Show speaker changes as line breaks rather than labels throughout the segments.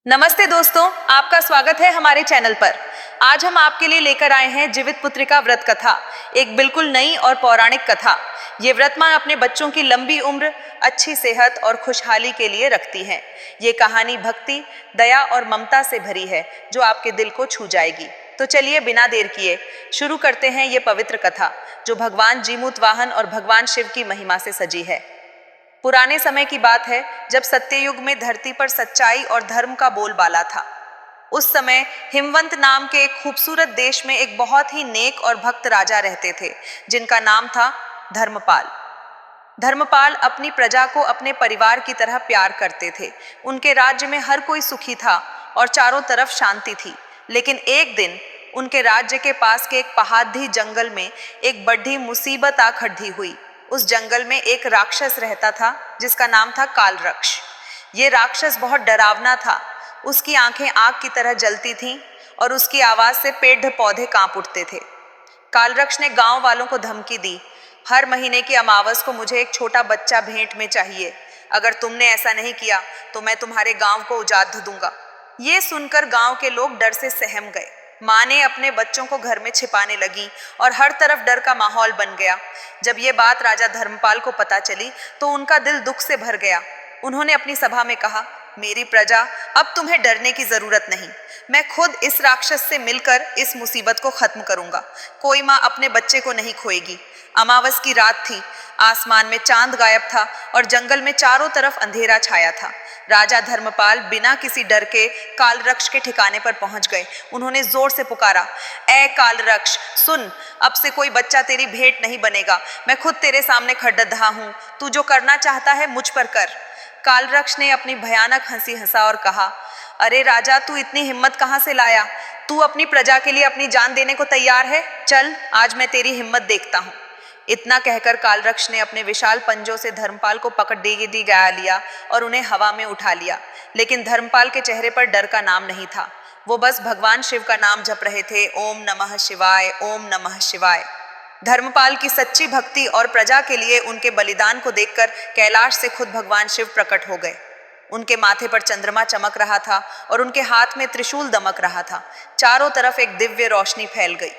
नमस्ते दोस्तों, आपका स्वागत है हमारे चैनल पर। आज हम आपके लिए लेकर आए हैं जीवित पुत्रिका व्रत कथा, एक बिल्कुल नई और पौराणिक कथा। ये व्रत माँ अपने बच्चों की लंबी उम्र, अच्छी सेहत और खुशहाली के लिए रखती हैं। ये कहानी भक्ति, दया और ममता से भरी है जो आपके दिल को छू जाएगी। तो चलिए बिना देर किए शुरू करते हैं ये पवित्र कथा, जो भगवान जीमूत वाहन और भगवान शिव की महिमा से सजी है। पुराने समय की बात है, जब सत्ययुग में धरती पर सच्चाई और धर्म का बोलबाला था। उस समय हिमवंत नाम के एक खूबसूरत देश में एक बहुत ही नेक और भक्त राजा रहते थे, जिनका नाम था धर्मपाल। धर्मपाल अपनी प्रजा को अपने परिवार की तरह प्यार करते थे। उनके राज्य में हर कोई सुखी था और चारों तरफ शांति थी। लेकिन एक दिन उनके राज्य के पास के एक पहाड़ी जंगल में एक बड़ी मुसीबत आ खड़ी हुई। उस जंगल में एक राक्षस रहता था, जिसका नाम था कालरक्ष। ये राक्षस बहुत डरावना था। उसकी आंखें आग की तरह जलती थीं और उसकी आवाज से पेड़ पौधे कांप उठते थे। कालरक्ष ने गांव वालों को धमकी दी, हर महीने की अमावस को मुझे एक छोटा बच्चा भेंट में चाहिए। अगर तुमने ऐसा नहीं किया तो मैं तुम्हारे गांव को उजाड़ दूंगा। ये सुनकर गांव के लोग डर से सहम गए। माँ ने अपने बच्चों को घर में छिपाने लगी और हर तरफ डर का माहौल बन गया। जब ये बात राजा धर्मपाल को पता चली तो उनका दिल दुख से भर गया। उन्होंने अपनी सभा में कहा, मेरी प्रजा, अब तुम्हें डरने की जरूरत नहीं। मैं खुद इस राक्षस से मिलकर इस मुसीबत को खत्म करूंगा। कोई माँ अपने बच्चे को नहीं खोएगी। अमावस की रात थी। आसमान में चांद गायब था और जंगल में चारों तरफ अंधेरा छाया था। राजा धर्मपाल बिना किसी डर के कालरक्ष के ठिकाने पर पहुंच गए। उन्होंने जोर से पुकारा, ऐ कालरक्ष, सुन, अब से कोई बच्चा तेरी भेंट नहीं बनेगा। मैं खुद तेरे सामने खड़दहा हूं। तू जो करना चाहता है मुझ पर कर। कालरक्ष ने अपनी भयानक हंसी हंसा और कहा, अरे राजा, तू इतनी हिम्मत कहाँ से लाया? तू अपनी प्रजा के लिए अपनी जान देने को तैयार है? चल, आज मैं तेरी हिम्मत देखता हूँ। इतना कहकर कालरक्ष ने अपने विशाल पंजों से धर्मपाल को पकड़ दी गया लिया और उन्हें हवा में उठा लिया। लेकिन धर्मपाल के चेहरे पर डर का नाम नहीं था। वो बस भगवान शिव का नाम जप रहे थे, ओम नमः शिवाय, ओम नमः शिवाय। धर्मपाल की सच्ची भक्ति और प्रजा के लिए उनके बलिदान को देखकर कैलाश से खुद भगवान शिव प्रकट हो गए। उनके माथे पर चंद्रमा चमक रहा था और उनके हाथ में त्रिशूल दमक रहा था। चारों तरफ एक दिव्य रोशनी फैल गई।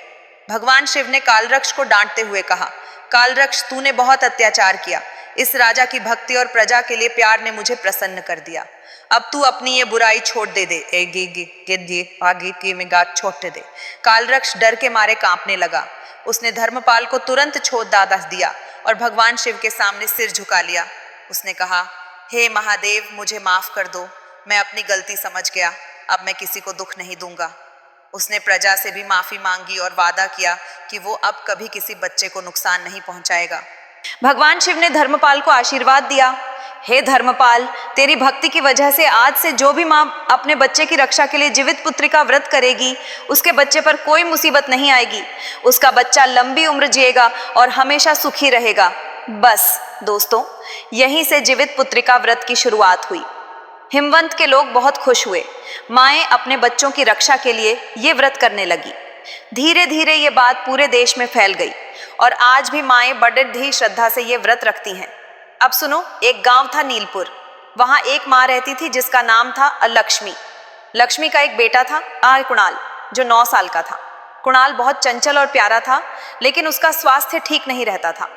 भगवान शिव ने कालरक्ष को डांटते हुए कहा, कालरक्ष, तूने बहुत अत्याचार किया। इस राजा की भक्ति और प्रजा के लिए प्यार ने मुझे प्रसन्न कर दिया। अब तू अपनी ये बुराई छोड़ दे। कालरक्ष डर के मारे कांपने लगा। उसने धर्मपाल को तुरंत छोड़ दिया और भगवान शिव के सामने सिर झुका लिया। उसने कहा, हे महादेव, मुझे माफ कर दो। मैं अपनी गलती समझ गया। अब मैं किसी को दुख नहीं दूंगा। उसने प्रजा से भी माफी मांगी और वादा किया कि वो अब कभी किसी बच्चे को नुकसान नहीं पहुंचाएगा। भगवान शिव ने धर्मपाल को आशीर्वाद दिया, हे धर्मपाल, तेरी भक्ति की वजह से आज से जो भी माँ अपने बच्चे की रक्षा के लिए जीवित पुत्रिका व्रत करेगी, उसके बच्चे पर कोई मुसीबत नहीं आएगी। उसका बच्चा लंबी उम्र जिएगा और हमेशा सुखी रहेगा। बस दोस्तों, यहीं से जीवित पुत्रिका व्रत की शुरुआत हुई। हिमवंत के लोग बहुत खुश हुए। माएँ अपने बच्चों की रक्षा के लिए ये व्रत करने लगी। धीरे धीरे ये बात पूरे देश में फैल गई और आज भी माएँ बड़ी श्रद्धा से ये व्रत रखती हैं। अब सुनो, एक गांव था नीलपुर। वहां एक माँ रहती थी जिसका नाम था लक्ष्मी। लक्ष्मी का एक बेटा था कुणाल, जो 9 साल का था। कुणाल बहुत चंचल और प्यारा था, लेकिन उसका स्वास्थ्य ठीक नहीं रहता था।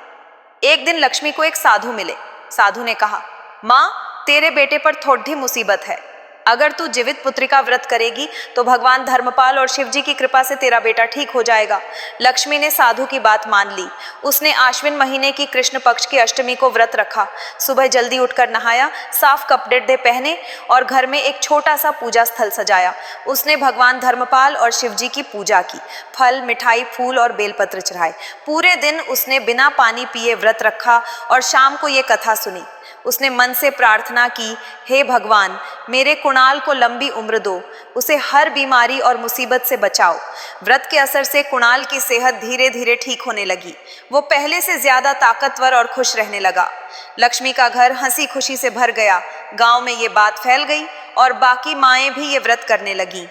एक दिन लक्ष्मी को एक साधु मिले। साधु ने कहा, माँ, तेरे बेटे पर थोड़ी मुसीबत है। अगर तू जीवित पुत्रिका व्रत करेगी तो भगवान धर्मपाल और शिव जी की कृपा से तेरा बेटा ठीक हो जाएगा। लक्ष्मी ने साधु की बात मान ली। उसने आश्विन महीने की कृष्ण पक्ष की अष्टमी को व्रत रखा। सुबह जल्दी उठकर नहाया, साफ कपड़े पहने और घर में एक छोटा सा पूजा स्थल सजाया। उसने भगवान धर्मपाल और शिव जी की पूजा की। फल, मिठाई, फूल और बेलपत्र चढ़ाए। पूरे दिन उसने बिना पानी पिए व्रत रखा और शाम को ये कथा सुनी। उसने मन से प्रार्थना की, हे भगवान, मेरे कुणाल को लंबी उम्र दो। उसे हर बीमारी और मुसीबत से बचाओ। व्रत के असर से कुणाल की सेहत धीरे धीरे ठीक होने लगी। वो पहले से ज्यादा ताकतवर और खुश रहने लगा। लक्ष्मी का घर हंसी खुशी से भर गया। गांव में ये बात फैल गई और बाकी माएँ भी ये व्रत करने लगीं।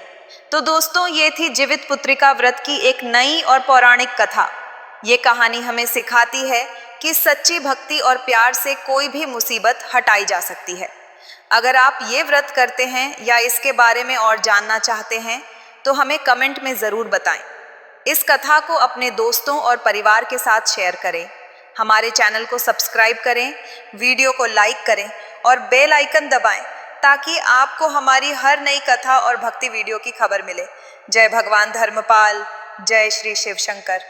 तो दोस्तों, ये थी जीवित पुत्रिका व्रत की एक नई और पौराणिक कथा। ये कहानी हमें सिखाती है कि सच्ची भक्ति और प्यार से कोई भी मुसीबत हटाई जा सकती है। अगर आप ये व्रत करते हैं या इसके बारे में और जानना चाहते हैं तो हमें कमेंट में ज़रूर बताएं। इस कथा को अपने दोस्तों और परिवार के साथ शेयर करें। हमारे चैनल को सब्सक्राइब करें, वीडियो को लाइक करें और बेल आइकन दबाएं ताकि आपको हमारी हर नई कथा और भक्ति वीडियो की खबर मिले। जय भगवान धर्मपाल, जय श्री शिव शंकर।